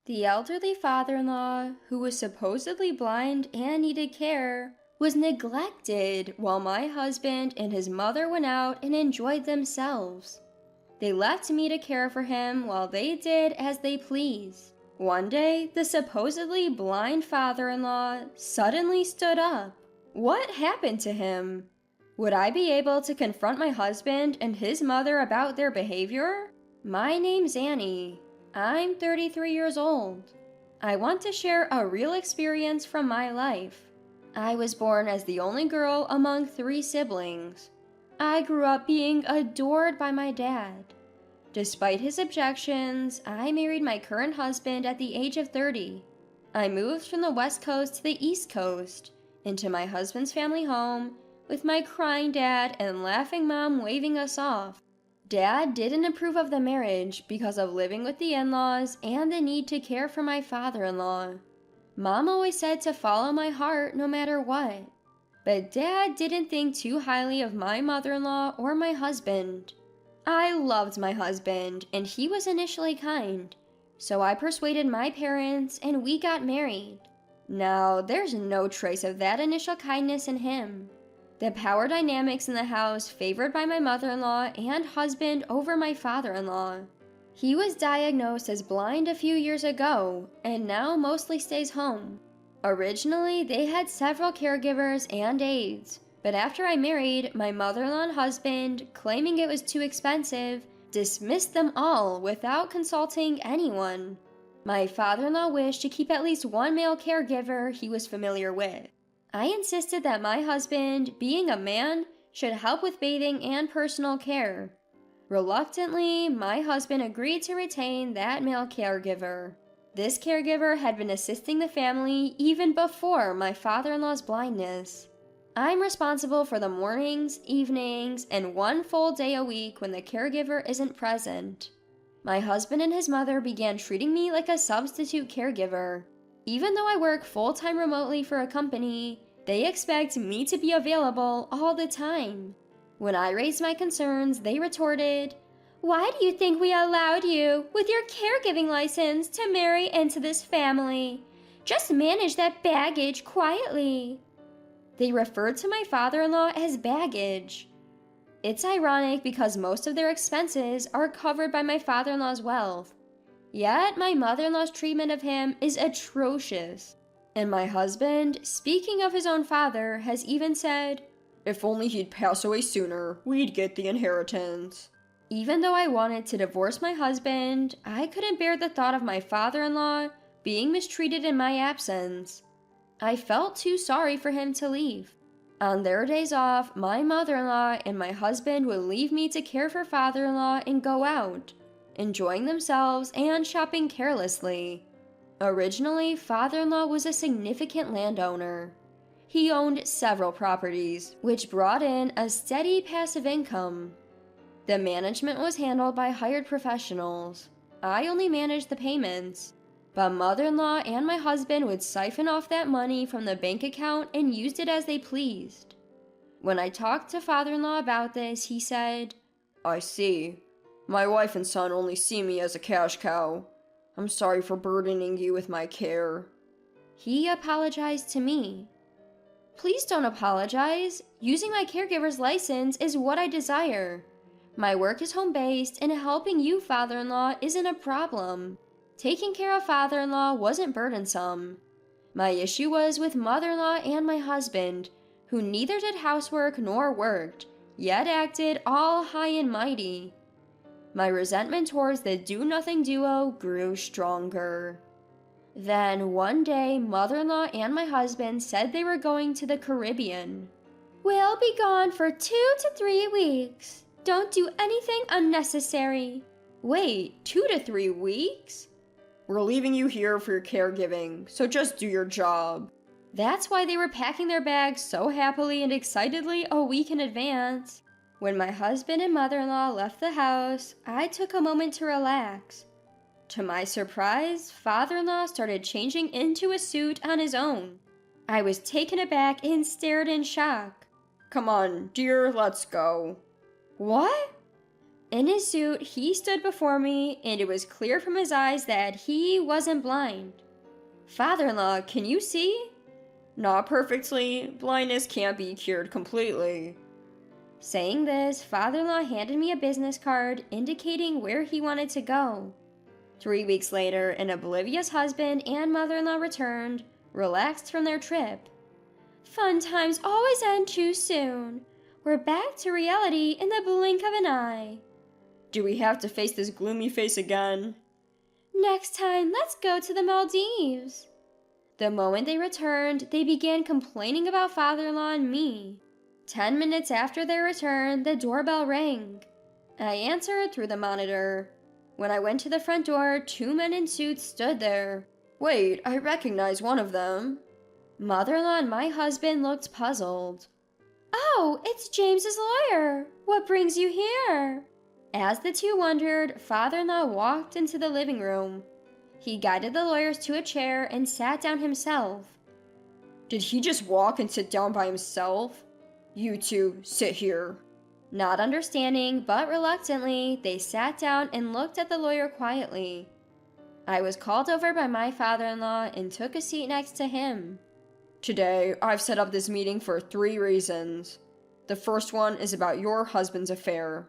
The elderly father-in-law, who was supposedly blind and needed care, was neglected while my husband and his mother went out and enjoyed themselves. They left me to care for him while they did as they pleased. One day, the supposedly blind father-in-law suddenly stood up. What happened to him? Would I be able to confront my husband and his mother about their behavior? My name's Annie. I'm 33 years old. I want to share a real experience from my life. I was born as the only girl among 3 siblings. I grew up being adored by my dad. Despite his objections, I married my current husband at the age of 30. I moved from the West Coast to the East Coast, into my husband's family home, with my crying dad and laughing mom waving us off. Dad didn't approve of the marriage because of living with the in-laws and the need to care for my father-in-law. Mom always said to follow my heart no matter what. But Dad didn't think too highly of my mother-in-law or my husband. I loved my husband, and he was initially kind, so I persuaded my parents and we got married. Now, there's no trace of that initial kindness in him. The power dynamics in the house favored by my mother-in-law and husband over my father-in-law. He was diagnosed as blind a few years ago, and now mostly stays home. Originally, they had several caregivers and aides, but after I married, my mother-in-law and husband, claiming it was too expensive, dismissed them all without consulting anyone. My father-in-law wished to keep at least one male caregiver he was familiar with. I insisted that my husband, being a man, should help with bathing and personal care. Reluctantly, my husband agreed to retain that male caregiver. This caregiver had been assisting the family even before my father-in-law's blindness. I'm responsible for the mornings, evenings, and 1 full day a week when the caregiver isn't present. My husband and his mother began treating me like a substitute caregiver. Even though I work full-time remotely for a company, they expect me to be available all the time. When I raised my concerns, they retorted, "Why do you think we allowed you, with your caregiving license, to marry into this family? Just manage that baggage quietly." They referred to my father-in-law as baggage. It's ironic because most of their expenses are covered by my father-in-law's wealth. Yet my mother-in-law's treatment of him is atrocious. And my husband, speaking of his own father, has even said, "If only he'd pass away sooner, we'd get the inheritance." Even though I wanted to divorce my husband, I couldn't bear the thought of my father-in-law being mistreated in my absence. I felt too sorry for him to leave. On their days off, my mother-in-law and my husband would leave me to care for father-in-law and go out, enjoying themselves and shopping carelessly. Originally, father-in-law was a significant landowner. He owned several properties, which brought in a steady passive income. The management was handled by hired professionals. I only managed the payments. But mother-in-law and my husband would siphon off that money from the bank account and used it as they pleased. When I talked to father-in-law about this, he said, "I see. My wife and son only see me as a cash cow. I'm sorry for burdening you with my care." He apologized to me. Please don't apologize. Using my caregiver's license is what I desire. My work is home-based, and helping you, father-in-law, isn't a problem. Taking care of father-in-law wasn't burdensome. My issue was with mother-in-law and my husband, who neither did housework nor worked, yet acted all high and mighty. My resentment towards the do-nothing duo grew stronger. Then one day, mother-in-law and my husband said they were going to the Caribbean. "We'll be gone for 2 to 3 weeks. Don't do anything unnecessary." Wait, 2 to 3 weeks? "We're leaving you here for your caregiving, so just do your job." That's why they were packing their bags so happily and excitedly a week in advance. When my husband and mother-in-law left the house, I took a moment to relax. To my surprise, father-in-law started changing into a suit on his own. I was taken aback and stared in shock. "Come on, dear, let's go." "What?" In his suit, he stood before me, and it was clear from his eyes that he wasn't blind. "Father-in-law, can you see?" Not perfectly. Blindness can't be cured completely. Saying this, father-in-law handed me a business card indicating where he wanted to go. 3 weeks later, an oblivious husband and mother-in-law returned, relaxed from their trip. "Fun times always end too soon. We're back to reality in the blink of an eye." Do we have to face this gloomy face again? "Next time, let's go to the Maldives." The moment they returned, they began complaining about father-in-law and me. 10 minutes after their return, the doorbell rang. I answered through the monitor. When I went to the front door, 2 men in suits stood there. Wait, I recognize one of them. Mother-in-law and my husband looked puzzled. "Oh, it's James's lawyer. What brings you here?" As the two wondered, father-in-law walked into the living room. He guided the lawyers to a chair and sat down himself. Did he just walk and sit down by himself? You two, sit here. Not understanding, but reluctantly, they sat down and looked at the lawyer quietly. I was called over by my father-in-law and took a seat next to him. Today, I've set up this meeting for 3 reasons. The first one is about your husband's affair.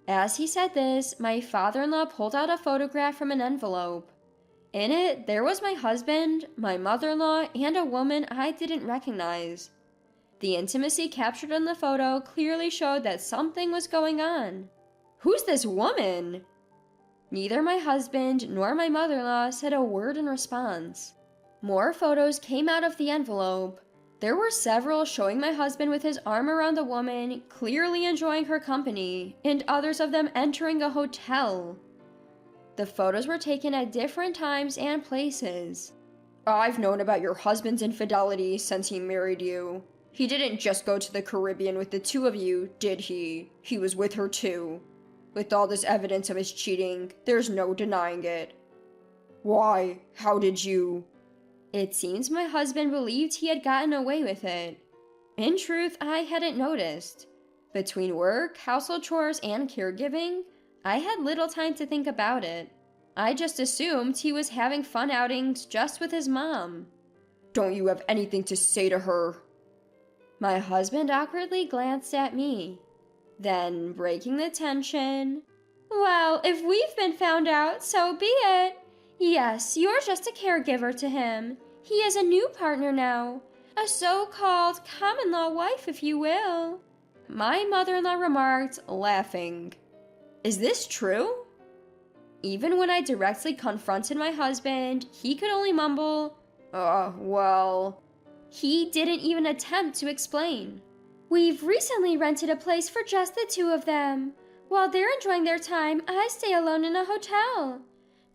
As he said this, my father-in-law pulled out a photograph from an envelope. In it, there was my husband, my mother-in-law, and a woman I didn't recognize. The intimacy captured in the photo clearly showed that something was going on. Who's this woman? Neither my husband nor my mother-in-law said a word in response. More photos came out of the envelope. There were several showing my husband with his arm around the woman, clearly enjoying her company, and others of them entering a hotel. The photos were taken at different times and places. I've known about your husband's infidelity since he married you. He didn't just go to the Caribbean with the 2 of you, did he? He was with her too. With all this evidence of his cheating, there's no denying it. Why? How did you? It seems my husband believed he had gotten away with it. In truth, I hadn't noticed. Between work, household chores, and caregiving, I had little time to think about it. I just assumed he was having fun outings just with his mom. Don't you have anything to say to her? My husband awkwardly glanced at me. Then, breaking the tension, "Well, if we've been found out, so be it. Yes, you're just a caregiver to him. He is a new partner now. A so-called common-law wife, if you will." My mother-in-law remarked, laughing. Is this true? Even when I directly confronted my husband, he could only mumble, well... He didn't even attempt to explain. "We've recently rented a place for just the 2 of them. While they're enjoying their time, I stay alone in a hotel.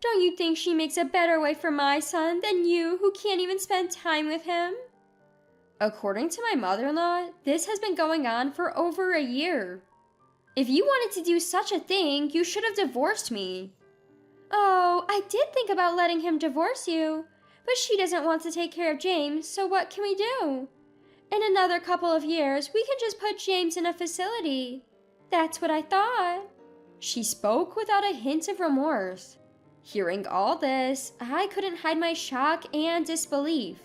Don't you think she makes a better wife for my son than you, who can't even spend time with him?" According to my mother-in-law, this has been going on for over a year. "If you wanted to do such a thing, you should have divorced me." "Oh, I did think about letting him divorce you, but she doesn't want to take care of James, so what can we do? In another couple of years, we can just put James in a facility. That's what I thought." She spoke without a hint of remorse. Hearing all this, I couldn't hide my shock and disbelief.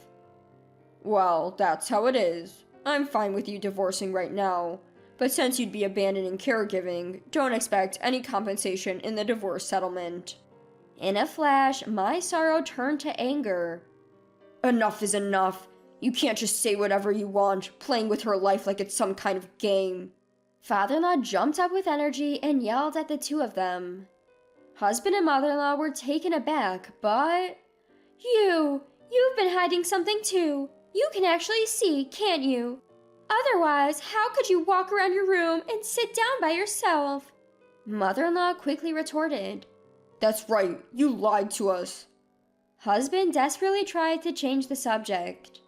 Well, that's how it is. I'm fine with you divorcing right now, but since you'd be abandoning caregiving, don't expect any compensation in the divorce settlement. In a flash, my sorrow turned to anger. Enough is enough. You can't just say whatever you want, playing with her life like it's some kind of game. Father-in-law jumped up with energy and yelled at the 2 of them. Husband and mother-in-law were taken aback, but... You've been hiding something too. You can actually see, can't you? Otherwise, how could you walk around your room and sit down by yourself?" Mother-in-law quickly retorted. That's right, you lied to us. Husband desperately tried to change the subject.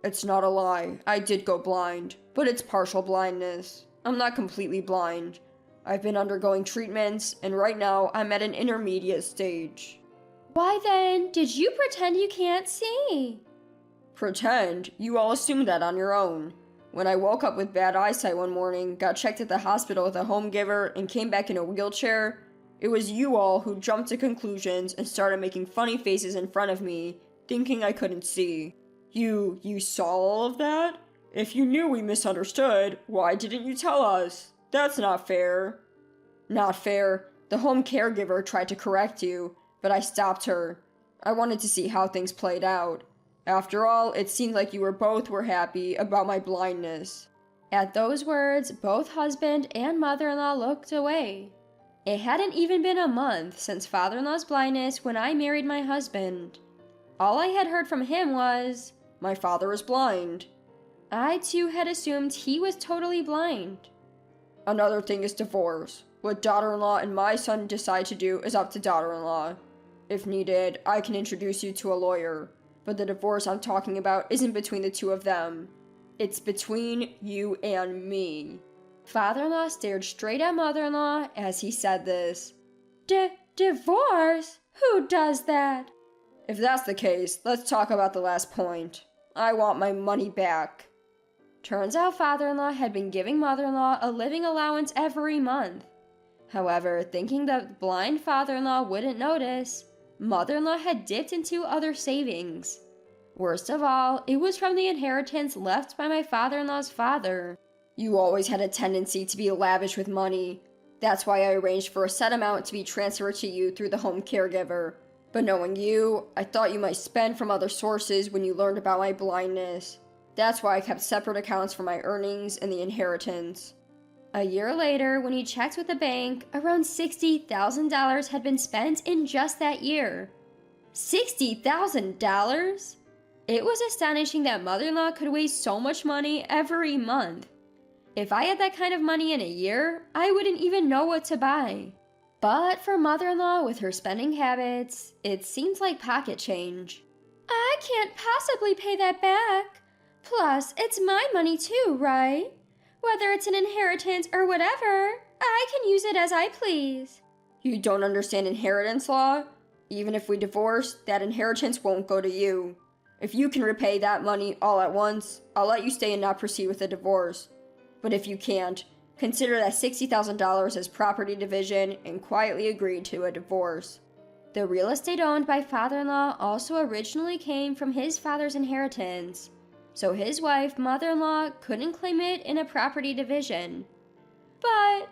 It's not a lie. I did go blind, but it's partial blindness. I'm not completely blind. I've been undergoing treatments, and right now I'm at an intermediate stage. Why then, did you pretend you can't see? Pretend? You all assume that on your own. When I woke up with bad eyesight one morning, got checked at the hospital with a home giver, and came back in a wheelchair, it was you all who jumped to conclusions and started making funny faces in front of me, thinking I couldn't see. You saw all of that? If you knew we misunderstood, why didn't you tell us? That's not fair. Not fair. The home caregiver tried to correct you, but I stopped her. I wanted to see how things played out. After all, it seemed like you both were happy about my blindness. At those words, both husband and mother-in-law looked away. It hadn't even been a month since father-in-law's blindness when I married my husband. All I had heard from him was, "My father is blind." I too had assumed he was totally blind. Another thing is divorce. What daughter-in-law and my son decide to do is up to daughter-in-law. If needed, I can introduce you to a lawyer. But the divorce I'm talking about isn't between the two of them. It's between you and me. Father-in-law stared straight at mother-in-law as he said this. Divorce? Who does that? If that's the case, let's talk about the last point. I want my money back. Turns out father-in-law had been giving mother-in-law a living allowance every month. However, thinking that blind father-in-law wouldn't notice, mother-in-law had dipped into other savings. Worst of all, it was from the inheritance left by my father-in-law's father. You always had a tendency to be lavish with money. That's why I arranged for a set amount to be transferred to you through the home caregiver. But knowing you, I thought you might spend from other sources when you learned about my blindness. That's why I kept separate accounts for my earnings and the inheritance. A year later, when he checked with the bank, around $60,000 had been spent in just that year. $60,000? It was astonishing that mother-in-law could waste so much money every month. If I had that kind of money in a year, I wouldn't even know what to buy. But for mother-in-law with her spending habits, it seems like pocket change. I can't possibly pay that back. Plus, it's my money too, right? Whether it's an inheritance or whatever, I can use it as I please. You don't understand inheritance law? Even if we divorce, that inheritance won't go to you. If you can repay that money all at once, I'll let you stay and not proceed with the divorce. But if you can't, consider that $60,000 as property division and quietly agree to a divorce. The real estate owned by father-in-law also originally came from his father's inheritance, so his wife, mother-in-law, couldn't claim it in a property division. But...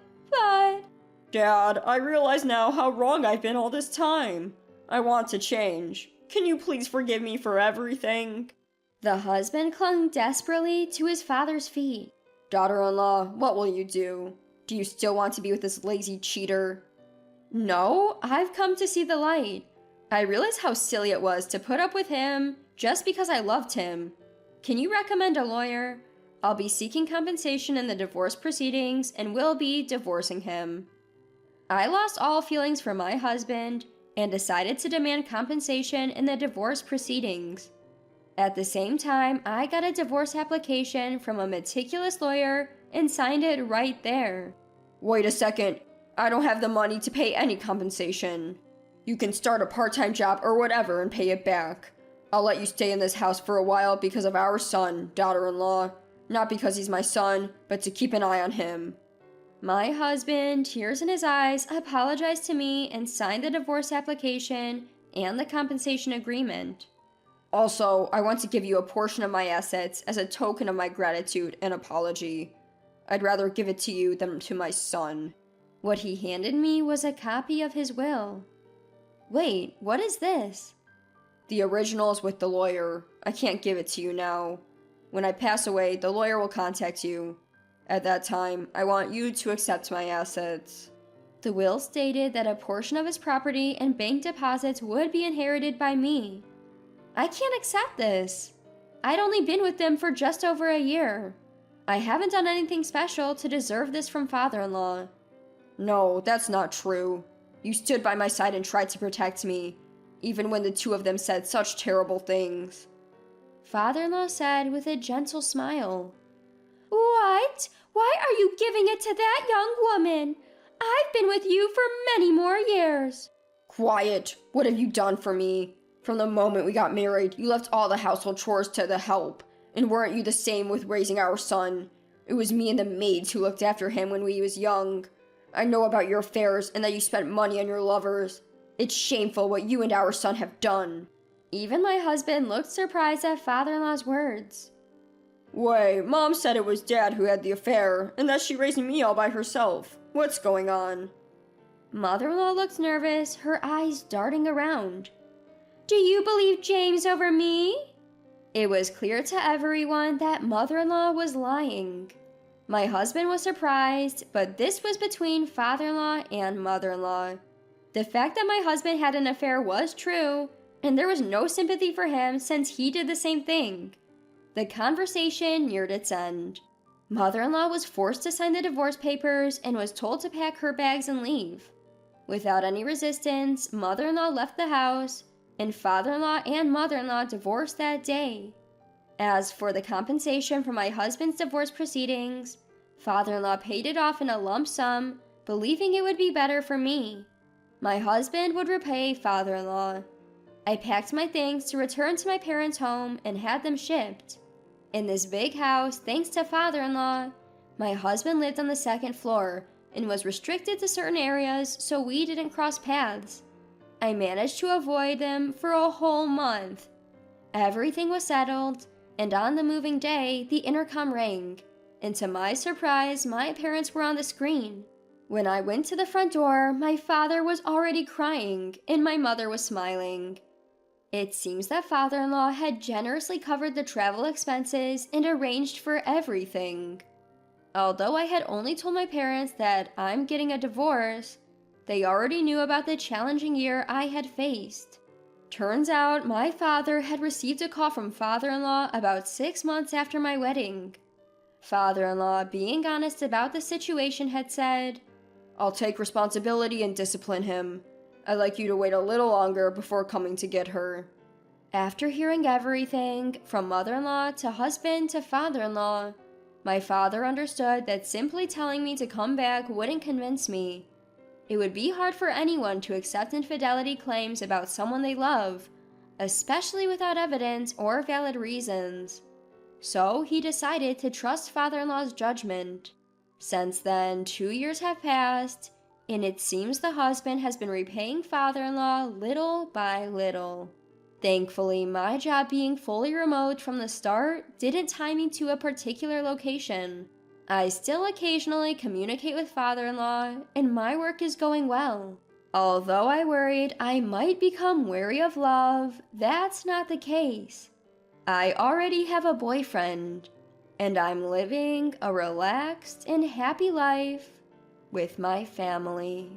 Dad, I realize now how wrong I've been all this time. I want to change. Can you please forgive me for everything? The husband clung desperately to his father's feet. Daughter-in-law, what will you do? Do you still want to be with this lazy cheater? No, I've come to see the light. I realize how silly it was to put up with him just because I loved him. Can you recommend a lawyer? I'll be seeking compensation in the divorce proceedings and will be divorcing him. I lost all feelings for my husband and decided to demand compensation in the divorce proceedings. At the same time, I got a divorce application from a meticulous lawyer and signed it right there. Wait a second. I don't have the money to pay any compensation. You can start a part-time job or whatever and pay it back. I'll let you stay in this house for a while because of our son, daughter-in-law. Not because he's my son, but to keep an eye on him. My husband, tears in his eyes, apologized to me and signed the divorce application and the compensation agreement. Also, I want to give you a portion of my assets as a token of my gratitude and apology. I'd rather give it to you than to my son. What he handed me was a copy of his will. Wait, what is this? The original is with the lawyer. I can't give it to you now. When I pass away, the lawyer will contact you. At that time, I want you to accept my assets. The will stated that a portion of his property and bank deposits would be inherited by me. I can't accept this. I'd only been with them for just over a year. I haven't done anything special to deserve this from father-in-law. No, that's not true. You stood by my side and tried to protect me, even when the two of them said such terrible things. Father-in-law said with a gentle smile. What? Why are you giving it to that young woman? I've been with you for many more years. Quiet. What have you done for me? From the moment we got married, you left all the household chores to the help. And weren't you the same with raising our son? It was me and the maids who looked after him when we was young. I know about your affairs and that you spent money on your lovers. It's shameful what you and our son have done." Even my husband looked surprised at father-in-law's words. "Wait, Mom said it was Dad who had the affair, and that she raised me all by herself. What's going on?" Mother-in-law looked nervous, her eyes darting around. "Do you believe James over me?" It was clear to everyone that mother-in-law was lying. My husband was surprised, but this was between father-in-law and mother-in-law. The fact that my husband had an affair was true, and there was no sympathy for him since he did the same thing. The conversation neared its end. Mother-in-law was forced to sign the divorce papers and was told to pack her bags and leave. Without any resistance, mother-in-law left the house, and father-in-law and mother-in-law divorced that day. As for the compensation for my husband's divorce proceedings, father-in-law paid it off in a lump sum, believing it would be better for me. My husband would repay father-in-law. I packed my things to return to my parents' home and had them shipped. In this big house, thanks to father-in-law, my husband lived on the second floor and was restricted to certain areas so we didn't cross paths. I managed to avoid them for a whole month. Everything was settled, and on the moving day, the intercom rang, and to my surprise, my parents were on the screen. When I went to the front door, my father was already crying, and my mother was smiling. It seems that father-in-law had generously covered the travel expenses and arranged for everything. Although I had only told my parents that I'm getting a divorce, they already knew about the challenging year I had faced. Turns out my father had received a call from father-in-law about 6 months after my wedding. Father-in-law, being honest about the situation, had said, "I'll take responsibility and discipline him. I'd like you to wait a little longer before coming to get her." After hearing everything, from mother-in-law to husband to father-in-law, my father understood that simply telling me to come back wouldn't convince me. It would be hard for anyone to accept infidelity claims about someone they love, especially without evidence or valid reasons. So he decided to trust father-in-law's judgment. Since then, 2 years have passed, and it seems the husband has been repaying father-in-law little by little. Thankfully, my job being fully remote from the start didn't tie me to a particular location. I still occasionally communicate with father-in-law, and my work is going well. Although I worried I might become wary of love, that's not the case. I already have a boyfriend, and I'm living a relaxed and happy life with my family.